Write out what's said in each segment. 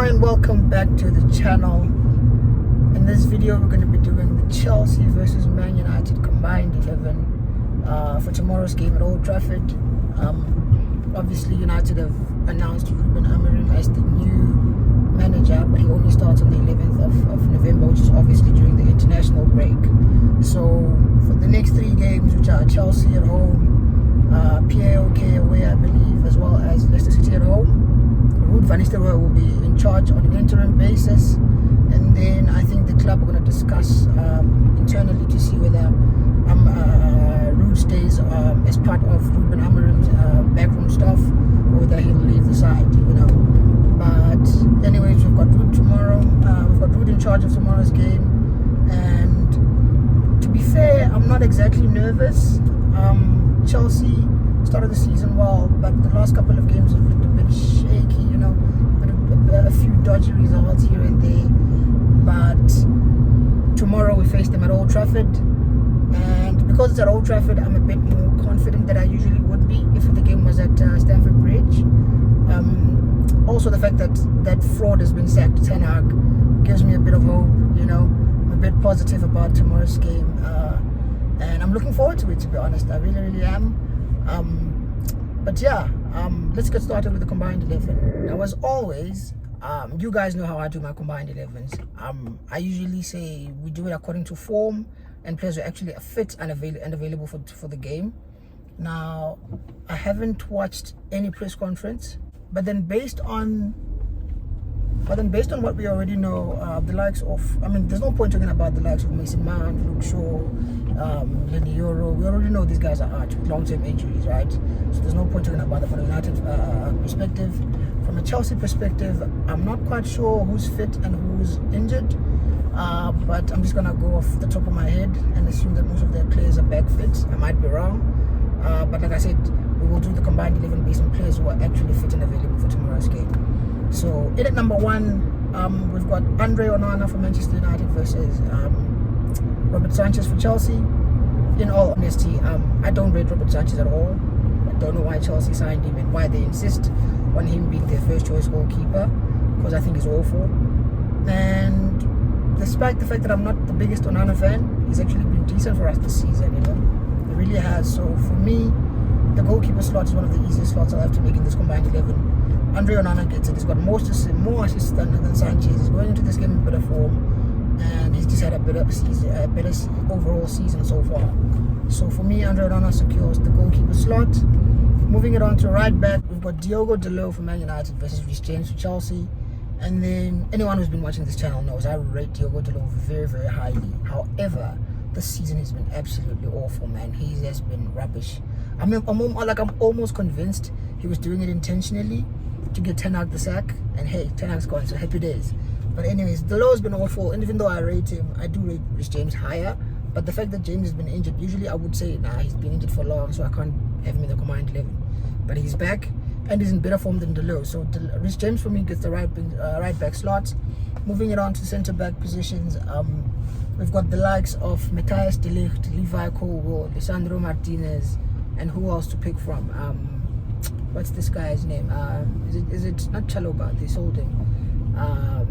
Hello and welcome back to the channel. In this video we're going to be doing the Chelsea versus Man United combined 11 for tomorrow's game at Old Trafford. Obviously United have announced Ruben Amorim as the new manager, but he only starts on the 11th of November, which is obviously during the international break. So for the next 3 games, which are Chelsea at home, PAOK away I believe, as well as Leicester City at home, Ruud van Nistelrooy will be in charge on an interim basis, and then I think the club are going to discuss internally to see whether Ruud stays as part of Ruben Amorim's backroom staff, or whether he'll leave the side, you know. But anyways, we've got Ruud tomorrow. We've got Ruud in charge of tomorrow's game, and to be fair, I'm not exactly nervous. Chelsea started the season well, but the last couple of games have looked a bit shaky, you know, a few dodgy results here and there. But tomorrow we face them at Old Trafford, and because it's at Old Trafford, I'm a bit more confident than I usually would be if the game was at Stamford Bridge. Also, the fact that fraud has been sacked, Ten Hag, gives me a bit of hope, you know. I'm a bit positive about tomorrow's game, and I'm looking forward to it, to be honest. I really am. But yeah, let's get started with the combined 11. Now, as always, you guys know how I do my combined 11s. I usually say we do it according to form and players who actually are fit and available for the game. Now, I haven't watched any press conference, but then based on what we already know, the likes of, I mean, there's no point talking about the likes of Mason Mount, Luke Shaw, Lenny Yoro. We already know these guys are arch with long-term injuries, right? So there's no point talking about them from a United perspective. From a Chelsea perspective, I'm not quite sure who's fit and who's injured, but I'm just gonna go off the top of my head and assume that most of their players are back fit. I might be wrong, but like I said, we will do the combined 11 based on players who are actually fit and available for tomorrow's game. So in at number 1, we've got Andre Onana for Manchester United versus Robert Sanchez for Chelsea. In all honesty, I don't rate Robert Sanchez at all. I don't know why Chelsea signed him and why they insist on him being their first choice goalkeeper, because I think he's awful. And despite the fact that I'm not the biggest Onana fan, he's actually been decent for us this season, you know. He really has. So for me, the goalkeeper slot is one of the easiest slots I'll have to make in this combined 11. Andre Onana gets it. He's got more assists than Sanchez. He's going into this game in better form, and he's just had a better overall season so far. So for me, Andre Onana secures the goalkeeper slot. Moving it on to right back, we've got Diogo Dalot for Man United versus Reece James for Chelsea. And then anyone who's been watching this channel knows I rate Diogo Dalot very highly. However, this season has been absolutely awful, man. He has been rubbish. I mean, I'm almost convinced he was doing it intentionally to get Ten Hag the sack, and hey, Ten Hag's gone, so happy days. But anyways, Dalot has been awful, and even though I rate him, I do rate Reece James higher. But the fact that James has been injured, usually I would say, nah, he's been injured for long, so I can't have him in the combined 11. But he's back, and he's in better form than Dalot. So Reece James for me gets the right back slot. Moving it on to centre back positions, we've got the likes of Matthias de Ligt, Levi Colwill, Lisandro Martinez, and who else to pick from? What's this guy's name? Is it not Chalobah? They sold him.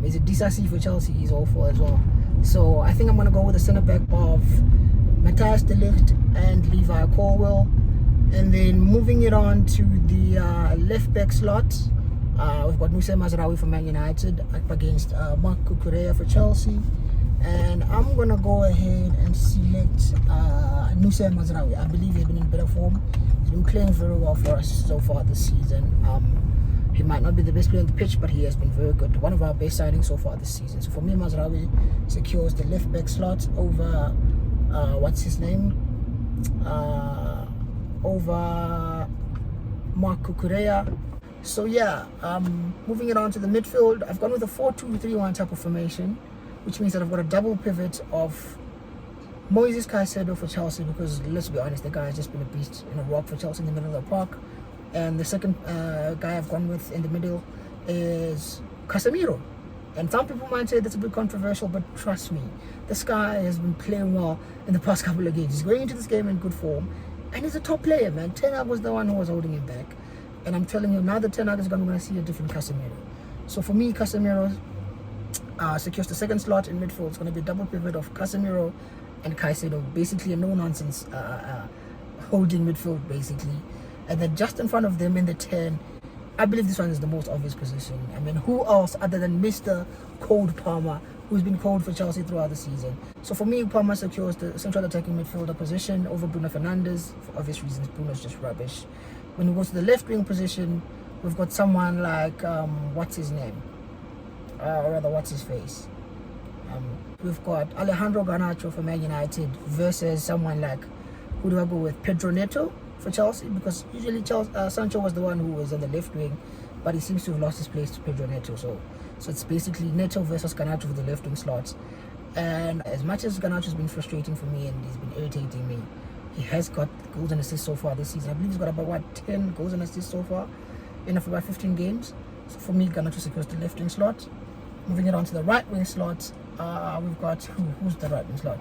Is it Disasi for Chelsea? He's awful as well. So I think I'm gonna go with the centre back of Matthias de Ligt and Levi Colwill, and then moving it on to the left back slot, we've got Noussair Mazraoui for Man United up against Marc Cucurella for Chelsea, and I'm gonna go ahead and select Noussair Mazraoui. I believe he's been in better form. He's been playing very well for us so far this season. He might not be the best player on the pitch, but he has been very good. One of our best signings so far this season. So for me, Mazraoui secures the left back slot over what's his name? Over Marc Cucurella. So yeah, moving it on to the midfield, I've gone with a 4-2-3-1 type of formation, which means that I've got a double pivot of Moises Caicedo for Chelsea, because let's be honest, the guy has just been a beast in a rock for Chelsea in the middle of the park. And the second guy I've gone with in the middle is Casemiro. And some people might say that's a bit controversial, but trust me, this guy has been playing well in the past couple of games. He's going into this game in good form, and he's a top player, man. Ten Hag was the one who was holding him back, and I'm telling you, now that Ten Hag is gone, we're going to see a different Casemiro. So for me, Casemiro secures the second slot in midfield. It's going to be a double pivot of Casemiro and Caicedo, basically a no-nonsense holding midfield, basically. And then just in front of them in the 10, I believe this one is the most obvious position. I mean, who else other than Mr. Cold Palmer, who's been cold for Chelsea throughout the season? So for me, Palmer secures the central attacking midfielder position over Bruno Fernandes. For obvious reasons, Bruno's just rubbish. When we go to the left wing position, we've got someone like, what's his name? Or rather, what's his face? We've got Alejandro Garnacho for Man United versus someone like, who do I go with? Pedro Neto for Chelsea, because usually Sancho was the one who was on the left wing, but he seems to have lost his place to Pedro Neto. So it's basically Neto versus Garnacho for the left wing slots. And as much as Garnacho's been frustrating for me and he's been irritating me, he has got goals and assists so far this season. I believe he's got about 10 goals and assists so far in about 15 games. So for me, Garnacho secures the left wing slot. Moving it on to the right wing slot, we've got who's the right wing slot?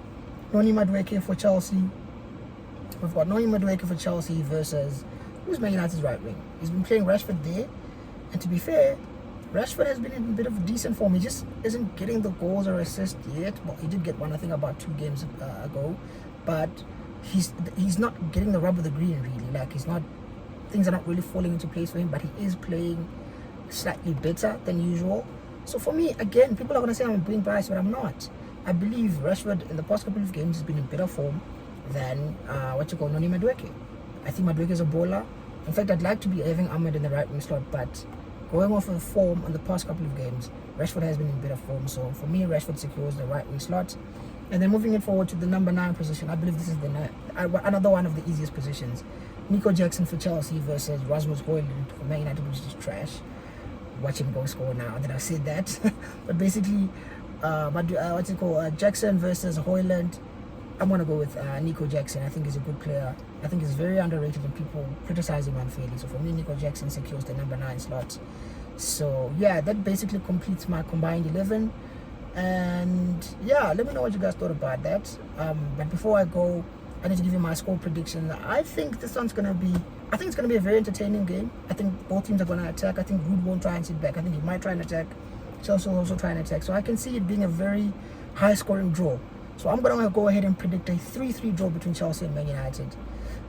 Noni Madueke for Chelsea. We've got Noni Madueke for Chelsea versus who's Man United's right wing. He's been playing Rashford there, and to be fair, Rashford has been in a bit of decent form. He just isn't getting the goals or assists yet. Well, he did get one, I think, about 2 games ago, but he's not getting the rub of the green really. Like things are not really falling into place for him. But he is playing slightly better than usual. So for me, again, people are going to say I'm being biased, but I'm not. I believe Rashford in the past couple of games has been in better form than Noni Madueke. I think Madueke is a baller. In fact, I'd like to be having Ahmed in the right wing slot, but going off of form on the past couple of games, Rashford has been in better form. So for me, Rashford secures the right wing slot. And then moving it forward to the number 9 position, I believe this is another one of the easiest positions. Nico Jackson for Chelsea versus Rasmus Højlund for Man United, which is trash. Watch him go score now that I said that. But basically, Jackson versus Højlund. I'm going to go with Nico Jackson. I think he's a good player. I think he's very underrated and people criticize him unfairly. So for me, Nico Jackson secures the number 9 slot. So yeah, that basically completes my combined 11. And yeah, let me know what you guys thought about that. But before I go, I need to give you my score prediction. I think it's going to be a very entertaining game. I think both teams are going to attack. I think Ruud won't try and sit back. I think he might try and attack. Chelsea will also try and attack. So I can see it being a very high-scoring draw. So I'm going to go ahead and predict a 3-3 draw between Chelsea and Man United.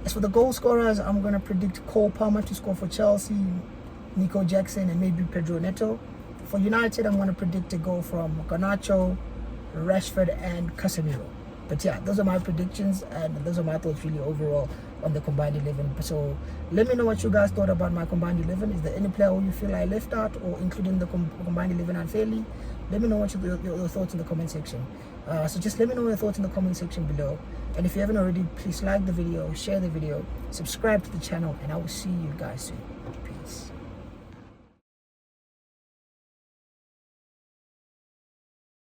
As for the goal scorers, I'm going to predict Cole Palmer to score for Chelsea, Nico Jackson, and maybe Pedro Neto. For United, I'm going to predict a goal from Garnacho, Rashford, and Casemiro. But yeah, those are my predictions, and those are my thoughts really overall on the combined 11. So let me know what you guys thought about my combined 11. Is there any player who you feel I left out or including the combined 11 unfairly? Let me know what your thoughts in the comment section. So just let me know your thoughts in the comment section below. And if you haven't already, please like the video, share the video, subscribe to the channel, and I will see you guys soon. Peace.